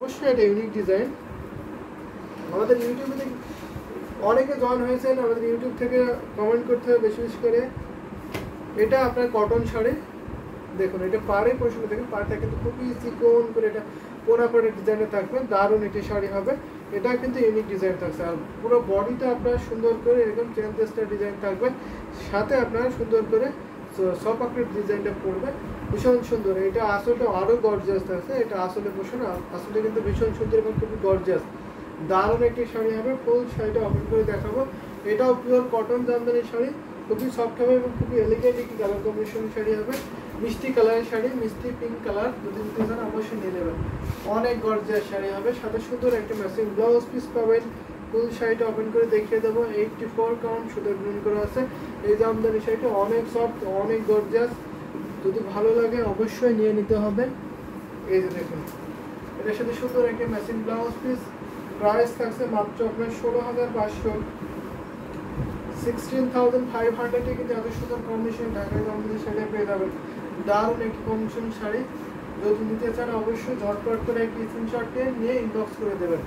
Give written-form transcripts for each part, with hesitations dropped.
অবশ্যই এটা unique design. আমাদের ইউটিউবে থেকে অনেকে জয়েন হয়েছেন, আমাদের ইউটিউব থেকে কমেন্ট করতে হবে বেশি বেশি করে। এটা আপনার কটন শাড়ি, দেখুন এটা পাড়ে পোষণ থেকে পাড়টা কিন্তু খুবই চিকন করে এটা পোনা পরে ডিজাইনে থাকবে, দারুণ একটি শাড়ি হবে। এটা কিন্তু ইউনিক ডিজাইন থাকছে, আর পুরো বডিটা আপনার সুন্দর করে এরকম চেন টেস্টার ডিজাইন থাকবে, সাথে আপনার সুন্দর করে সপাকটের ডিজাইনটা পড়বে, ভীষণ সুন্দর। এটা আসলে আরও গর্জিয়াস থাকছে, এটা আসলে পোষণ আসলে কিন্তু ভীষণ সুন্দর এবং খুবই গর্জিয়াস, দারুণ একটি শাড়ি হবে। ফুল শাড়িটা ওপেন করে দেখাবো। এটাও পিওর কটন জামদানি শাড়ি, খুবই সফট হবে এবং খুবই এলিগেন্ট একটি কালার কম্বিনেশন শাড়ি হবে। মিষ্টি কালারের শাড়ি, মিষ্টি পিঙ্ক কালার, যদি নিতে চান অবশ্যই নিয়ে নেবেন। অনেক গর্জিয়াস শাড়ি হবে, সাথে সুন্দর একটা ম্যাচিং ব্লাউজ পিস পাবেন। ফুল শাড়িটা ওপেন করে দেখিয়ে দেবো। 84 কাউন্ট সুতো গ্রহণ করা আছে। এই জামদানি শাড়িটা অনেক সফট, অনেক গর্জিয়াস, যদি ভালো লাগে অবশ্যই নিয়ে নিতে হবে। এই যে দেখুন, এটার সাথে সুন্দর একটা ম্যাচিং ব্লাউজ পিস। প্রাইস থাকছে মাত্র আপনার 16,500, 16,500 কিন্তু এত সুন্দর কম্বিনেশন ঢাকায় জামদানি শাড়ি পেয়ে যাবেন। দারুণ একটি কম্বিনেশন শাড়ি, যদি নিতে চান অবশ্যই ঝটপট করে একটি স্ক্রিনশটে নিয়ে ইনবক্স করে দেবেন।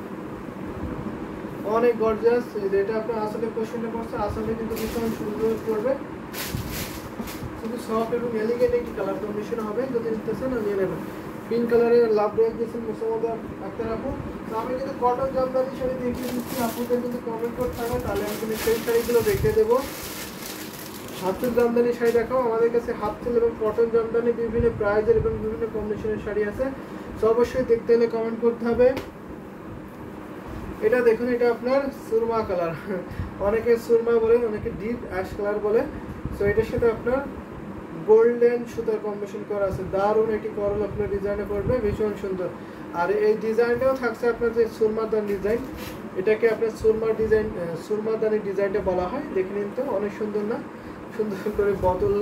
অনেক গর্জিয়াস, এটা আপনার আসলে কোশ্চেনটা পড়ছে, আসলে কিন্তু ভীষণ সুন্দর করবে, খুবই সফট এবং এলিগেন্ট একটি কালার কম্বিনেশন হবে। যদি নিতে চান নিয়ে নেবেন। পিঙ্ক কালারের লাভ ব্রেক দিয়েছেন মোসাম্মদ আক্তার আপু। তো আমি কিন্তু কটন জামদানি শাড়ি দেখিয়ে দিচ্ছি, আপুদের কিন্তু কমেন্ট করতে হবে, তাহলে আমি কিন্তু সেই শাড়িগুলো দেখিয়ে দেবো। হাতের জামদানি শাড়ি দেখাও, আমাদের কাছে হাতের এবং কটন জামদানি বিভিন্ন প্রাইজের এবং বিভিন্ন কম্বিনেশনের শাড়ি আছে। তো অবশ্যই দেখতে হলে কমেন্ট করতে হবে। এটা দেখুন, এটা আপনার সুরমা কালার, অনেকে সুরমা বলে, অনেকে ডিপ অ্যাশ কালার বলে। তো এটার সাথে আপনার গোল্ডেন সুতার কম্বিনেশন করা আছে, দারুণ একটি করল আপনার ডিজাইনে করবে, ভীষণ সুন্দর। আর এই ডিজাইনটাও থাকছে আপনার যে সুরমাদানি ডিজাইন, এটাকে আপনার সুরমাদানি ডিজাইনটা বলা হয়। দেখে নিন তো, অনেক সুন্দর না? সুন্দর করে বোতল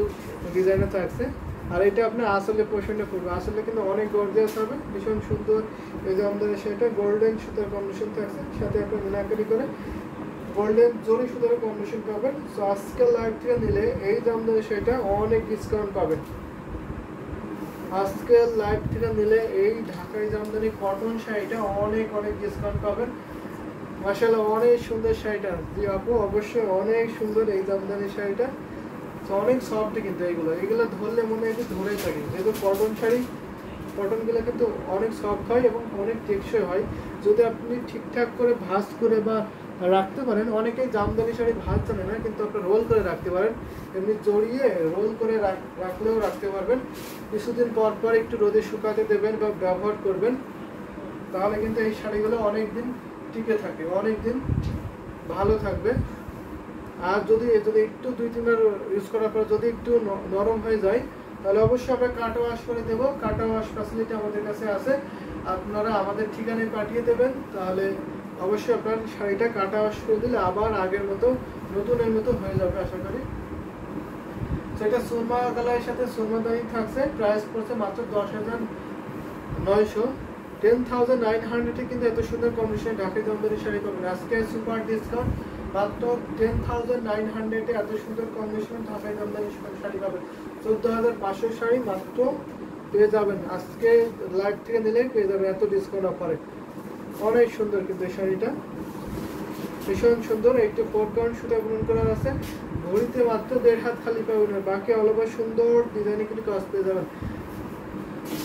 ডিজাইনে থাকছে। আর এটা আপনার আসলে পোর্শনটা করবে, আসলে কিন্তু অনেক গর্জিয়াস হবে, ভীষণ সুন্দর। এই যে আমাদের সেটা গোল্ডেন সুতার কম্বিনেশন থাকছে, সাথে আপনার মিনাকারি করে গোল্ডেন জরি সুতার কম্বিনেশন পাবেন। সো আজকের লাইভ থেকে নিলে এই জামদানি শাড়িটা অনেক ডিসকাউন্ট পাবেন। আজকের লাইভ থেকে নিলে এই ঢাকাই জামদানি কটন শাড়িটা অনেক অনেক ডিসকাউন্ট পাবেন। মাশাআল্লাহ, অনেক সুন্দর শাড়িটা। জি আপু, অবশ্যই অনেক সুন্দর এই জামদানি শাড়িটা, অনেক সফট কিন্তু এগুলো ধরলে মনে হয় ধরেই থাকে, যেহেতু কটন শাড়ি, কটনগুলো কিন্তু অনেক সফট হয় এবং অনেক টেকসই হয় যদি আপনি ঠিকঠাক করে ভাঁজ করে বা রাখতে পারেন। অনেকেই জামদানি শাড়ি ভাঁজ জানে না, কিন্তু আপনি রোল করে রাখতে পারেন, এমনি জড়িয়ে রোল করে রাখলেও রাখতে পারবেন। কিছুদিন পর পর একটু রোদে শুকাতে দেবেন বা ব্যবহার করবেন, তাহলে কিন্তু এই শাড়িগুলো অনেক দিন টিকে থাকে, অনেক দিন ভালো থাকবে। আর যদি একটু 2-3 বার ইউজ করার পর যদি একটু নরম হয়ে যায়, তাহলে অবশ্যই আমরা কাটা ওয়াশ করে দেবো। কাটা ওয়াশ ফ্যাসিলিটি আমাদের কাছে আছে, আপনারা আমাদের ঠিকানায় পাঠিয়ে দেবেন, তাহলে অবশ্যই আপনার শাড়িটা কাটা ওয়াশ করে দিলে আবার আগের মতো নতুনের মতো হয়ে যাবে আশা করি। সেটা সুরমা কালারের সাথে সুরমাদানি থাকছে, প্রাইস পড়ছে মাত্র 10,900, 10,900 কিন্তু এত সুন্দর কম্বিনেশন ঢাকাই জামদানি শাড়ি পাবেন। আজকে সুপার ডিসকাউন্ট, মাত্র 10,900 এত সুন্দর কম্বিনেশন ঢাকাই জামদানি শাড়ি পাবেন। 14,500 শাড়ি মাত্র পেয়ে যাবেন, আজকে লাইভ থেকে নিলে পেয়ে যাবেন এত ডিসকাউন্ট অফারে। অনেক সুন্দর কিন্তু এই শাড়িটা, ভীষণ সুন্দর। একটু 4 কাউন্ট সুতা গ্রহণ করা আছে, ঘড়িতে মাত্র 1.5 হাত খালি পাবেন, বাকি অল ওভার সুন্দর ডিজাইনে কিন্তু কাজ পেয়ে যাবেন।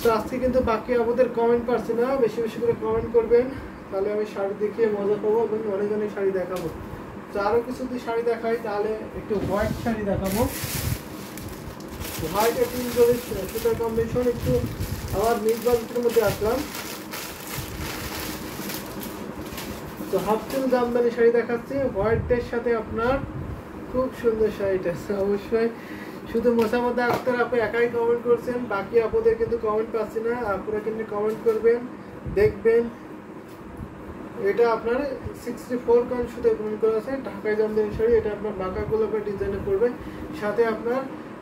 তো আজকে কিন্তু বাকি আমাদের কমেন্ট পাচ্ছি না, বেশি বেশি করে কমেন্ট করবেন, তাহলে আমি শাড়ি দেখিয়ে মজা পাবো এবং অনেক অনেক শাড়ি দেখাবো। তো আরও কিছু যদি শাড়ি দেখাই, তাহলে একটু হোয়াইট শাড়ি দেখাবো। হোয়াইট একটু সুতার কম্বিনেশন, একটু আমার মিড বাজেটের মধ্যে আসলাম। তো হাফ-চুল জামদানি শাড়ি দেখাচ্ছি হোয়াইটের সাথে আপনার, খুব সুন্দর শাড়িটা। অবশ্যই শুধু মোসাম্মদ আক্তার আপু একাই কমেন্ট করছেন, বাকি আপুদের কিন্তু কমেন্ট পাচ্ছি না, আপনারা কিন্তু কমেন্ট করবেন, দেখবেন। এটা আপনার 64 কাউন্ট সুতো গ্রহণ করা আছে, ঢাকাই জামদানি শাড়ি। এটা আপনার বাঁকা গোলাপের ডিজাইনে পড়বে, সাথে আপনার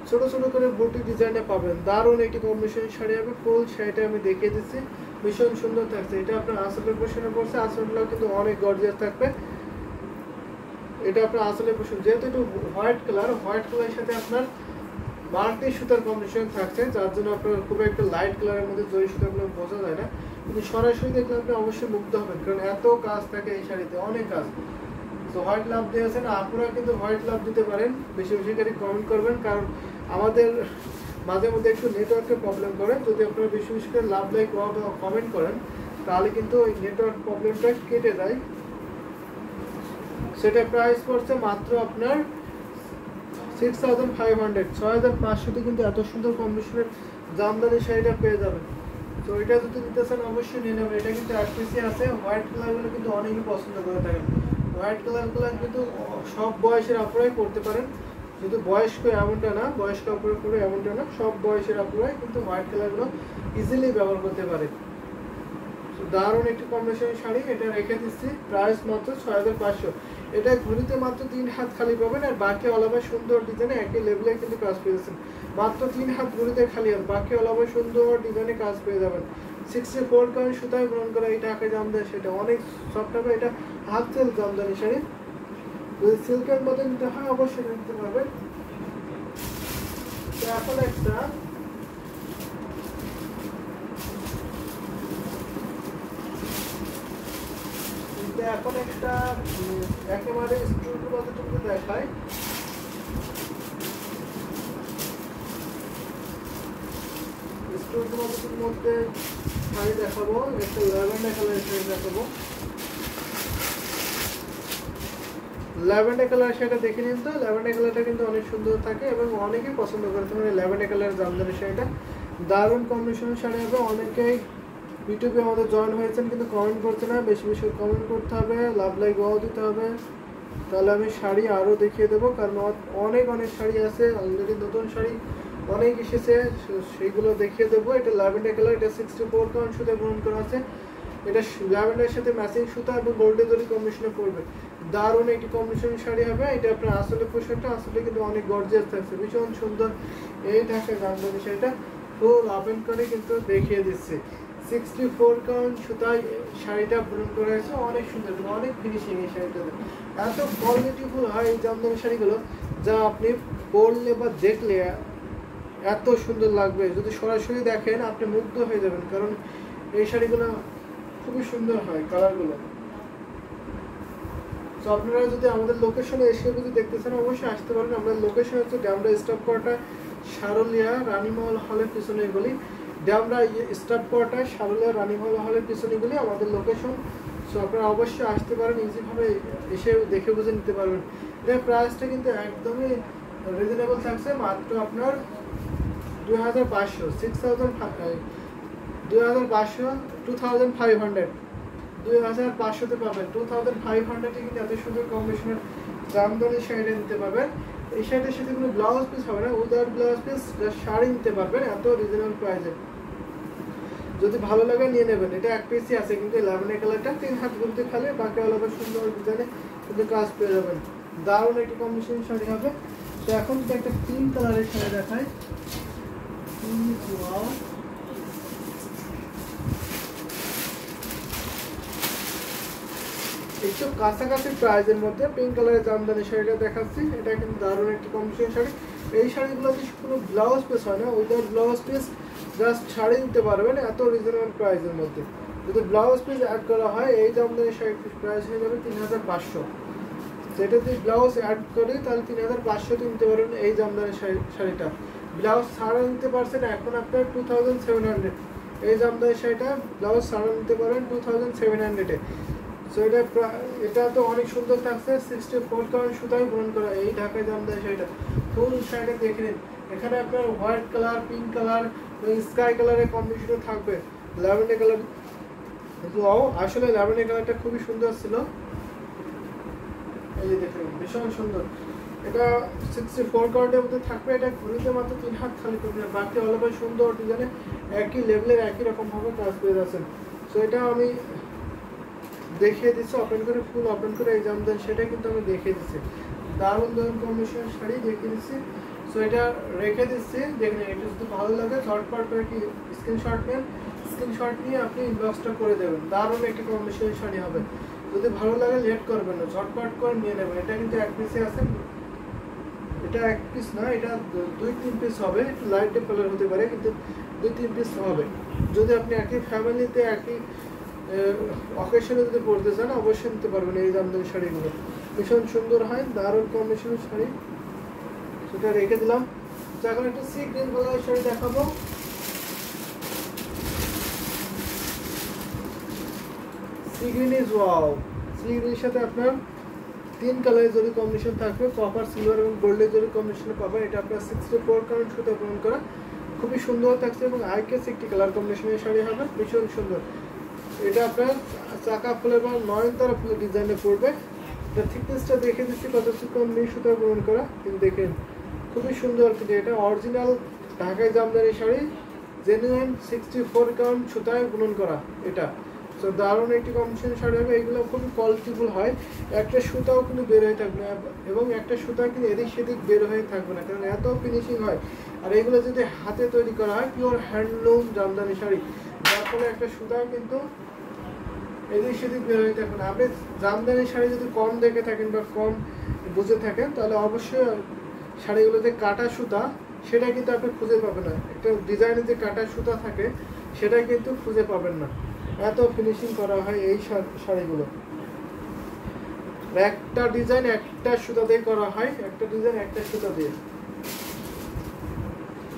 ছোট ছোট করে বুটি ডিজাইনে পাবেন, দারুণ একটি কম্বিনেশন শাড়ি হবে। ফুল শাড়িটা আমি দেখিয়ে দিচ্ছি, ভীষণ সুন্দর থাকছে। এটা আপনার আসলের পোর্শনে পড়ছে, আসলটাও কিন্তু অনেক গর্জিয়াস থাকবে। এটা আপনার আসলের পোর্শন, যেহেতু একটু হোয়াইট কালারের সাথে আপনার মাল্টি সুতার কম্বিনেশন থাকছে, যার জন্য আপনার খুব একটা লাইট কালারের মধ্যে জরি সুতাগুলো বোঝা যায় না। কিন্তু সরাসরি দেখলে আপনি অবশ্যই মুগ্ধ হবেন, কারণ এত কাজ থাকে এই শাড়িতে, অনেক কাজ। তো হোয়াইট লাভ দিয়েছেন, আপনারা কিন্তু হোয়াইট লাভ দিতে পারেন, বেশি বেশি করে কমেন্ট করবেন, কারণ আমাদের মাঝে মধ্যে একটু নেটওয়ার্কের প্রবলেম করে। যদি আপনারা বেশি বেশি করে লাভ লাইক কমেন্ট করেন তাহলে কিন্তু ওই নেটওয়ার্ক প্রবলেমটা কেটে যায়। সেটা প্রাইস পড়ছে মাত্র আপনার 6500, 6500 কিন্তু এত সুন্দর কম্বিনেশনের জামদানি শাড়িটা পেয়ে যাবেন। তো এটা যদি নিতে চান অবশ্যই নিয়ে নেবেন। এটা কিন্তু এক পিসি আছে। হোয়াইট কালারগুলো কিন্তু অনেকেই পছন্দ করে থাকেন। হোয়াইট কালারগুলো কিন্তু সব বয়সের আপুরাই পরতে পারেন, শুধু বয়স্ক এমনটা না, বয়স্ক আপুরা পরে এমনটা না, সব বয়সের আপুরাই কিন্তু হোয়াইট কালারগুলো ইজিলি ব্যবহার করতে পারে। দারুণ একটি কম্বিনেশনের শাড়ি, এটা রেখে দিচ্ছি প্রাইস মাত্র 6500। এটা ঘুরিতে মাত্র 3 হাত খালি পাবেন, আর বাকি অল ওভার সুন্দর ডিজাইনে একই লেভেলে কিন্তু কাজ পেয়েছেন। মাত্র 3 হাত ঘুরিতে খালি হাত, বাকি অল ওভার সুন্দর ডিজাইনে কাজ পেয়ে যাবেন। 64 কারণ সুতায় গ্রহণ করা এই ঢাকায় জামদানি, সেটা অনেক সফট হবে। এটা হাত সেল জামদানি শাড়ি, যদি সিল্কের মধ্যে নিতে হয় অবশ্যই নিতে পারবেন। এখন একটা একেবারে স্টুডেন্ট মধ্যে দেখায়। স্টুডেন্ট মধ্যে শাড়ি দেখাবো, একটা ল্যাভেন্ডার কালারের শাড়ি দেখাবো। ল্যাভেন্ডার কালার শাড়িটা দেখে নিন তো। ল্যাভেন্ডার কালারটা কিন্তু অনেক সুন্দর থাকে এবং অনেকেই পছন্দ করে থাকেন ল্যাভেন্ডার কালারের জামদানি শাড়িটা। দারুণ কম্বিনেশনের শাড়ি হবে। অনেকেই ইউটিউবে আমাদের জয়েন হয়েছেন কিন্তু কমেন্ট করছে না, বেশি বেশি কমেন্ট করতে হবে, লাভ লাইক ওয়াও দিতে হবে, তাহলে আমি শাড়ি আরও দেখিয়ে দেবো। কারণ অনেক অনেক শাড়ি আছে, অলরেডি নতুন শাড়ি অনেক এসেছে, সেইগুলো দেখিয়ে দেবো। এটা ল্যাভেন্ডার কালার, এটা 64 কাউন্ট সুতা গ্রহণ করা আছে। এটা ল্যাভেন্ডারের সাথে ম্যাচিং সুতা এবং গোল্ডেন জরি কম্বিনেশনে পড়বে। দারুণ একটি কম্বিনেশনের শাড়ি হবে। এটা আপনার আসলে পোশাকটা আসলে কিন্তু অনেক গর্জিয়াস থাকছে, ভীষণ সুন্দর। এই ঢাকায় জামদানি শাড়িটা ফুল ওপেন করে কিন্তু দেখিয়ে দিচ্ছে। 64 কাউন্ট সুতায় শাড়িটা গ্রহণ করা হয়েছে, অনেক সুন্দর, অনেক ফিনিশিং এই শাড়িটাতে। এত কোয়ালিটিফুল হয় এই জামদানি শাড়িগুলো, যা আপনি পরলে বা দেখলে এত সুন্দর লাগবে। যদি সরাসরি দেখেন আপনি মুগ্ধ হয়ে যাবেন, কারণ এই শাড়িগুলো খুবই সুন্দর হয় কালারগুলো। তো আপনারা যদি আমাদের লোকেশনে এসে যদি দেখতে চান অবশ্যই আসতে পারেন। আমাদের লোকেশন হচ্ছে ড্যামরা স্টাফ কোয়ার্টার, সারুলিয়া রানীমহল হলের পিছনে গলি। ড্যামরা স্টাফ কোয়ার্টার, সারুলিয়া রানীমহল হলের পিছনে গলি আমাদের লোকেশন। সো আপনারা অবশ্যই আসতে পারেন, ইজিভাবে এসে দেখে বুঝে নিতে পারবেন। এটার প্রাইসটা কিন্তু একদমই রিজনেবল থাকছে, মাত্র আপনার 2500, 2500 2500তে পাবেন। 2500-এ কিন্তু এত সুন্দর কম্বিনেশনের জামদানি শাড়িটা নিতে পারবেন। এই শাড়িটার সাথে কোনো ব্লাউজ পিস হবে না, উইদাউট ব্লাউজ পিস শাড়ি নিতে পারবেন এত রিজনেবল প্রাইসে। যদি ভালো লাগে নিয়ে নেবেন। এটা এক পিসই আছে, কিন্তু ল্যাভেন্ডার কালারটা 3 হাত ঘুরতে খালে, বাকি অল ওভার সুন্দর ডিজাইনে কিন্তু কাজ পেয়ে যাবেন। দারুণ একটি কম্বিনেশন শাড়ি হবে। তো এখন তো একটা পিঙ্ক কালারের শাড়ি দেখায়। একটু কাছাকাছি প্রাইজের মধ্যে পিঙ্ক কালারের জামদানি শাড়িটা দেখাচ্ছি। এটা কিন্তু দারুণ একটি কম্বিনেশন শাড়ি। এই শাড়িগুলোতে কোনো ব্লাউজ পিস হয় না, without blouse piece just sari নিতে পারবেন এত রিজনেবল প্রাইসের মধ্যে। যদি ব্লাউজ পিস অ্যাড করা হয় এই জামদানি শাড়ির প্রাইস হয়ে যাবে 3500। সেটা যদি ব্লাউজ অ্যাড করি তাহলে 3500 নিতে পারবেন এই জামদানি শাড়িটা। ব্লাউজ ছাড়া নিতে পারছেন এখন আপনার 2700। এই জামদানি শাড়িটা ব্লাউজ ছাড়া নিতে পারেন 2700-এ। সো এটা তো অনেক সুন্দর থাকছে। 64 কাউন্ট সুতায় গ্রহণ করা এই ঢাকায় জামদানি শাড়িটা। ফুল শাড়িটা দেখে নিন। এখানে আপনার white colour, pink colour, sky কালারের কম্বিনেশন থাকবে। ল্যাভেন্ডার কালার, আসলে ল্যাভেন্ডার কালারটা খুবই সুন্দর ছিল। এই যে দেখুন ভীষণ সুন্দর। এটা 64 কাউন্টের মধ্যে থাকবে। এটা ঘুরিতে মাত্র 3 হাত খালি করবে, বাকি অল ওভার সুন্দর ডিজাইনে একই লেভেলের একই রকমভাবে কাজ পেয়ে যাচ্ছেন। সো এটা আমি দেখিয়ে দিচ্ছি ওপেন করে, ফুল ওপেন করে এই জামদানি সেটা কিন্তু আমি দেখিয়ে দিচ্ছি। দারুণ দারুণ কম্বিনেশনের শাড়ি দেখিয়ে দিচ্ছি। সো এটা রেখে দিচ্ছি, দেখুন এটা যদি ভালো লাগে ঝটপট করে কি স্ক্রিনশট নেন, স্ক্রিনশট নিয়ে আপনি ইনবক্সটা করে দেবেন। দারুণ একটি কম্বিনেশনের শাড়ি হবে। যদি ভালো লাগে লেট করবেন না, ঝটপট করে নিয়ে নেবেন। এটা কিন্তু এক পিসে আছে, এটা এক পিস না, এটা 2-3 পিস হবে। একটু লাইট কালার হতে পারে, কিন্তু 2-3 পিস হবে। যদি আপনি একই ফ্যামিলিতে একই অকেশনে যদি পড়তে চান অবশ্যই নিতে পারবেন এই জামদানি শাড়িগুলো। ভীষণ সুন্দর হয়, দারুণ কম্বিনেশনের শাড়ি। সেটা রেখে দিলাম। তো এখন একটা সি গ্রিন কালারের শাড়ি দেখাবো। Sea green is wow. সি গ্রিনের সাথে আপনার 3 কালারের জরি কম্বিনেশন থাকবে, কপার, সিলভার এবং গোল্ডের জরি কম্বিনেশনে পাবেন। এটা আপনার 64 কারেন্ট সুতো পূরণ করা, খুবই সুন্দর থাকছে এবং আইকেস একটি কালার কম্বিনেশনের শাড়ি হবে, ভীষণ সুন্দর। এটা আপনার চাকা ফুলের বা নয়নতারা ফুলের ডিজাইনে পড়বে। এটা থিকনেসটা দেখে দিচ্ছি কত কম নীল সুতো পূরণ করা, কিন্তু দেখেন খুবই সুন্দর। কিন্তু এটা অরিজিনাল ঢাকাই জামদানি শাড়ি, জেনুইন 64 কাউন্ট সুতায় বুনন করা এটা। তো দারুণ একটি কম্বিনেশন শাড়ি হবে। এগুলো খুবই কোয়ালিটিফুল হয়, একটা সুতাও কিন্তু বের হয়ে থাকবে না এবং একটা সুতা কিন্তু এদিক সেদিক বের হয়ে থাকবে না, কারণ এত ফিনিশিং হয়। আর এগুলো যদি হাতে তৈরি করা হয় পিওর হ্যান্ডলুম জামদানি শাড়ি, যার ফলে একটা সুতা কিন্তু এদিক সেদিক বের হয়ে থাকবে না। আপনি জামদানি শাড়ি যদি কম দেখে থাকেন বা কম বুঝে থাকেন তাহলে অবশ্যই শাড়িগুলোতে কাটা সুতা সেটা কিন্তু আপনি খুঁজে পাবেন না। একটা ডিজাইনে যে কাটা সুতা থাকে সেটা কিন্তু খুঁজে পাবেন না, এত ফিনিশিং করা হয় এই শাড়িগুলো। একটা ডিজাইন একটা সুতা দিয়ে করা হয়, একটা ডিজাইন একটা সুতা দিয়ে।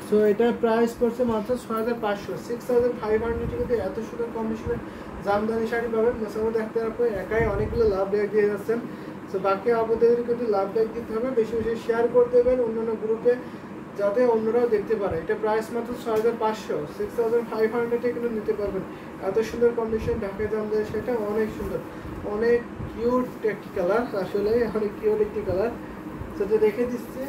সো এটার প্রাইস পড়ছে মাত্র 6500, 6500 টাকাতে এত সুন্দর কম্বিনেশনের জামদানি শাড়ি পাবেন। মেসামো দেখতে আপনি একাই অনেকগুলো লাভ লাইক দিয়ে যাচ্ছেন। সো বাকি আপনাদের কিন্তু লাভ লাইক দিতে হবে, বেশি বেশি শেয়ার করে দেবেন অন্যান্য গ্রুপে যাতে অন্যরাও দেখতে পারে। এটা প্রাইস মাত্র 6500, 6500 টাকা কিন্তু নিতে পারবেন। এত সুন্দর কন্ডিশন ঢাকায় জামদানি সেটা অনেক সুন্দর, অনেক কিউট একটি কালার, আসলে অনেক কিউট একটি কালার। সেটা দেখে দিচ্ছি।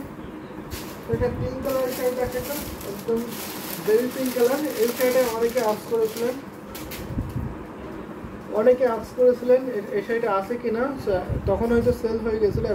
এটা পিঙ্ক কালারের শাড়ি দেখাচ্ছেন, একদম বেবি পিঙ্ক কালার। এই শাড়িটা অনেকে আস্ক করেছিলেন, এই শাড়িটা আছে কিনা, তখন হয়তো সেল হয়ে গেছিলো।